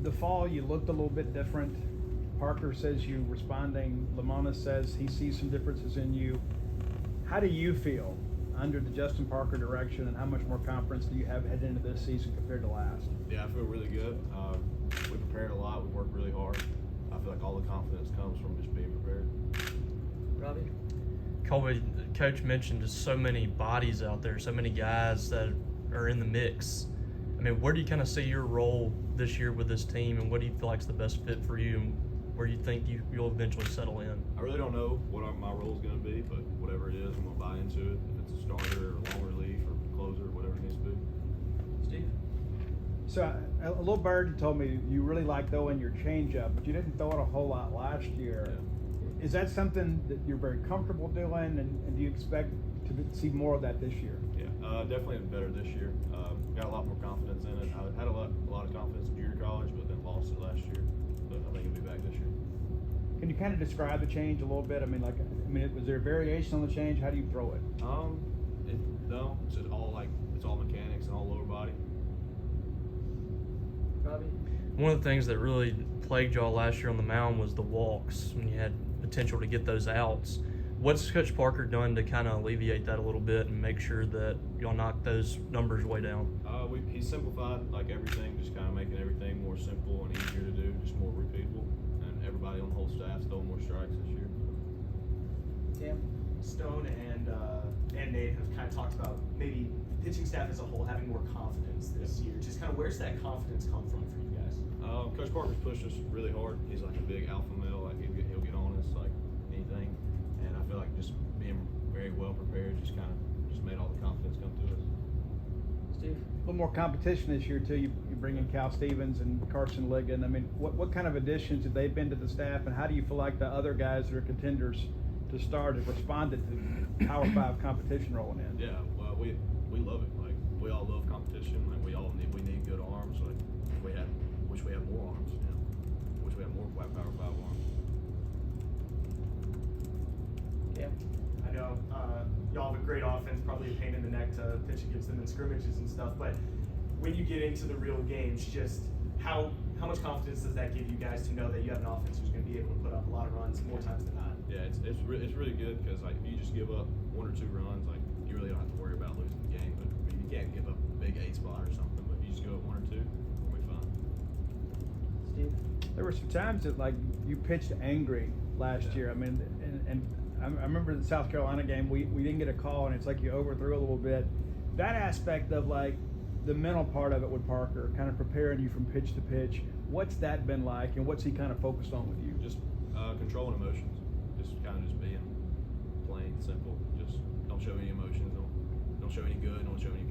The fall, you looked a little bit different. Parker says you responding. Lamona says he sees some differences in you. How do you feel under the Justin Parker direction, and how much more confidence do you have heading into this season compared to last? Yeah, I feel really good. We prepared a lot. We worked really hard. I feel like all the confidence comes from just being prepared. Robbie? Colby, Coach mentioned just so many bodies out there, so many guys that are in the mix. I mean, where do you kind of see your role this year with this team, and what do you feel like is the best fit for you, and where you think you'll eventually settle in? I really don't know what my role is going to be, but whatever it is, I'm going to buy into it. If it's a starter or long relief or closer, whatever it needs to be. Steve? So a little bird told me you really like throwing your changeup, but you didn't throw it a whole lot last year. Yeah. Is that something that you're very comfortable doing, and do you expect to see more of that this year? Yeah, definitely better this year. Got a lot more confidence in it. I had a lot of confidence in junior college, but then lost it last year. But I think it'll be back this year. Can you kind of describe the change a little bit? Was there a variation on the change? How do you throw it? No, it's just all mechanics and all lower body. Robbie? One of the things that really plagued y'all last year on the mound was the walks, when you had potential to get those outs. What's Coach Parker done to kind of alleviate that a little bit and make sure that y'all knock those numbers way down? He simplified everything, just kind of making everything more simple and easier to do, just more repeatable. And everybody on the whole staff's throwing more strikes this year. Cam? Stone and Nate have kind of talked about maybe pitching staff as a whole having more confidence this year. Just kind of where's that confidence come from for you guys? Coach Parker's pushed us really hard. He's like a big alpha male. Like he'll get on us like anything, and I feel like just being very well prepared just made all the confidence come to us. Steve? A little more competition this year too. You bring in Cal Stevens and Carson Ligon. I mean, what kind of additions have they been to the staff, and how do you feel like the other guys that are contenders to start have responded to Power 5 competition rolling in? Yeah, well, we love it. Like we all love competition. Like we need good arms. Like wish we had more arms. You know, wish we had more Power 5 arms. Cam? I know y'all have a great offense, probably a pain in the neck to pitch against them in scrimmages and stuff, but when you get into the real games, just how much confidence does that give you guys to know that you have an offense who's going to be able to put up a lot of runs more times than not? Yeah, it's really good because like if you just give up 1 or 2 runs, like you really don't have to worry about losing the game. But I mean, you can't give up a big 8 spot or something. But if you just go up 1 or 2, we'll be fine. Steve? There were some times that like you pitched angry last year. I mean, and I remember the South Carolina game, we didn't get a call, and it's like you overthrew a little bit. That aspect of like the mental part of it with Parker, kind of preparing you from pitch to pitch, what's that been like, and what's he kind of focused on with you? Just controlling emotions, just being plain simple. Just don't show any emotions, don't show any good, don't show any